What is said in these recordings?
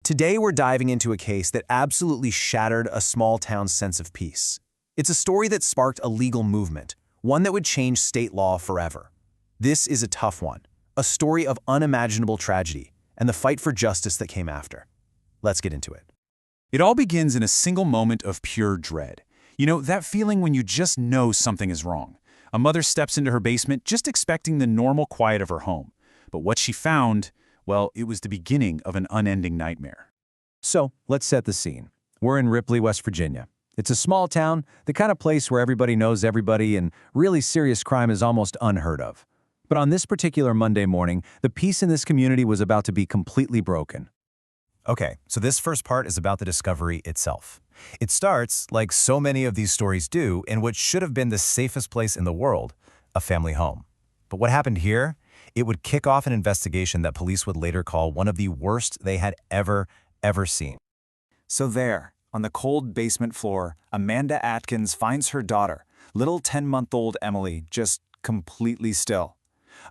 Today we're diving into a case that absolutely shattered a small town's sense of peace. It's a story that sparked a legal movement, one that would change state law forever. This is a tough one, a story of unimaginable tragedy, and the fight for justice that came after. Let's get into it. It all begins in a single moment of pure dread. You know, that feeling when you just know something is wrong. A mother steps into her basement just expecting the normal quiet of her home. But what she found, well, it was the beginning of an unending nightmare. So, let's set the scene. We're in Ripley, West Virginia. It's a small town, the kind of place where everybody knows everybody and really serious crime is almost unheard of. But on this particular Monday morning, the peace in this community was about to be completely broken. Okay, so this first part is about the discovery itself. It starts, like so many of these stories do, in what should have been the safest place in the world, a family home. But what happened here? It would kick off an investigation that police would later call one of the worst they had ever seen. So there, on the cold basement floor, Amanda Atkins finds her daughter, little 10-month-old Emily, just completely still.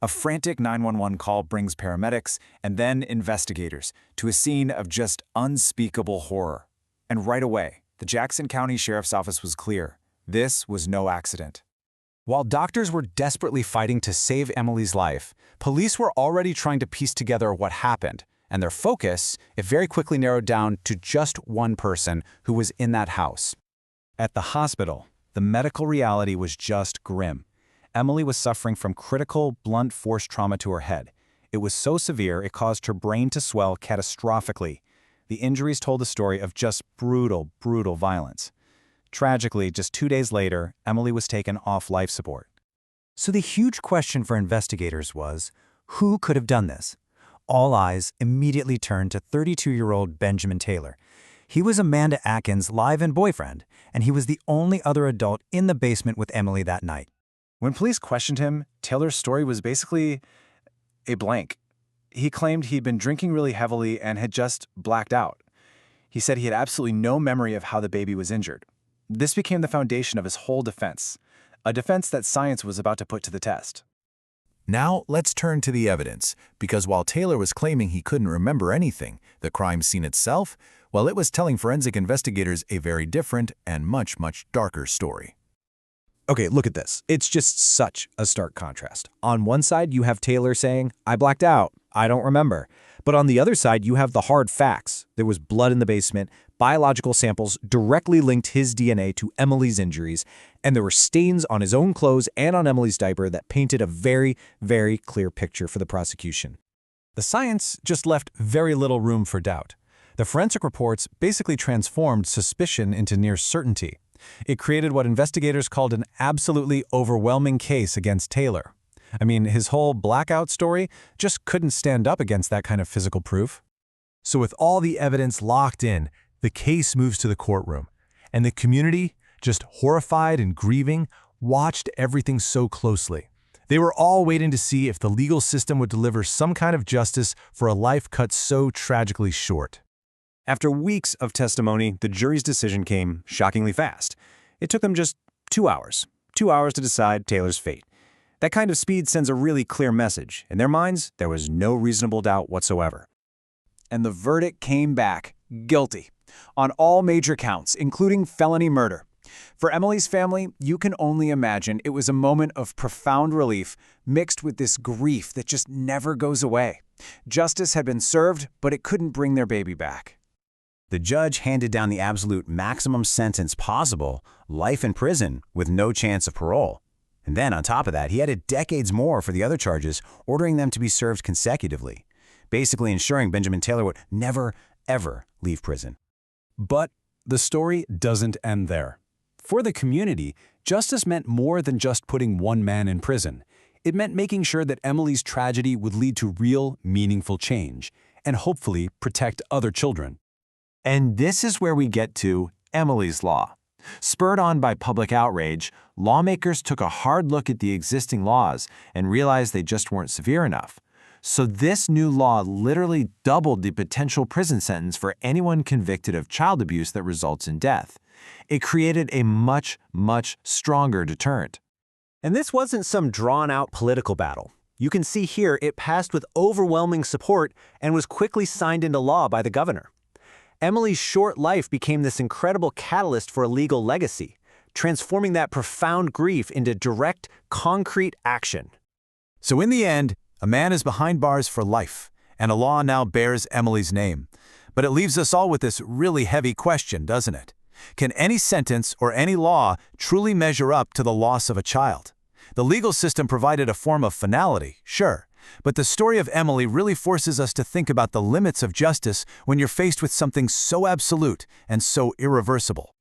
A frantic 911 call brings paramedics and then investigators to a scene of just unspeakable horror. And right away, the Jackson County Sheriff's Office was clear. This was no accident. While doctors were desperately fighting to save Emily's life, police were already trying to piece together what happened, and their focus, it very quickly narrowed down to just one person who was in that house. At the hospital, the medical reality was just grim. Emily was suffering from critical, blunt force trauma to her head. It was so severe it caused her brain to swell catastrophically. The injuries told a story of just brutal violence. Tragically, just 2 days later, Emily was taken off life support. So the huge question for investigators was, who could have done this? All eyes immediately turned to 32-year-old Benjamin Taylor. He was Amanda Atkins' live-in boyfriend, and he was the only other adult in the basement with Emily that night. When police questioned him, Taylor's story was basically a blank. He claimed he'd been drinking really heavily and had just blacked out. He said he had absolutely no memory of how the baby was injured. This became the foundation of his whole defense, a defense that science was about to put to the test. Now let's turn to the evidence, because while Taylor was claiming he couldn't remember anything, the crime scene itself, well, it was telling forensic investigators a very different and much darker story. Okay, look at this. It's just such a stark contrast. On one side, you have Taylor saying, "I blacked out, I don't remember." But on the other side, you have the hard facts. There was blood in the basement, biological samples directly linked his DNA to Emily's injuries, and there were stains on his own clothes and on Emily's diaper that painted a very clear picture for the prosecution. The science just left very little room for doubt. The forensic reports basically transformed suspicion into near certainty. It created what investigators called an absolutely overwhelming case against Taylor. I mean, his whole blackout story just couldn't stand up against that kind of physical proof. So with all the evidence locked in, the case moves to the courtroom, and the community, just horrified and grieving, watched everything so closely. They were all waiting to see if the legal system would deliver some kind of justice for a life cut so tragically short. After weeks of testimony, the jury's decision came shockingly fast. It took them just 2 hours. 2 hours to decide Taylor's fate. That kind of speed sends a really clear message. In their minds, there was no reasonable doubt whatsoever. And the verdict came back guilty on all major counts, including felony murder. For Emily's family, you can only imagine it was a moment of profound relief mixed with this grief that just never goes away. Justice had been served, but it couldn't bring their baby back. The judge handed down the absolute maximum sentence possible, life in prison with no chance of parole. And then on top of that, he added decades more for the other charges, ordering them to be served consecutively, basically ensuring Benjamin Taylor would never, ever leave prison. But the story doesn't end there. For the community, justice meant more than just putting one man in prison. It meant making sure that Emily's tragedy would lead to real, meaningful change, and hopefully protect other children. And this is where we get to Emily's Law. Spurred on by public outrage, lawmakers took a hard look at the existing laws and realized they just weren't severe enough. So this new law literally doubled the potential prison sentence for anyone convicted of child abuse that results in death. It created a much stronger deterrent. And this wasn't some drawn-out political battle. You can see here it passed with overwhelming support and was quickly signed into law by the governor. Emily's short life became this incredible catalyst for a legal legacy, transforming that profound grief into direct, concrete action. So in the end, a man is behind bars for life, and a law now bears Emily's name. But it leaves us all with this really heavy question, doesn't it? Can any sentence or any law truly measure up to the loss of a child? The legal system provided a form of finality, sure, but the story of Emily really forces us to think about the limits of justice when you're faced with something so absolute and so irreversible.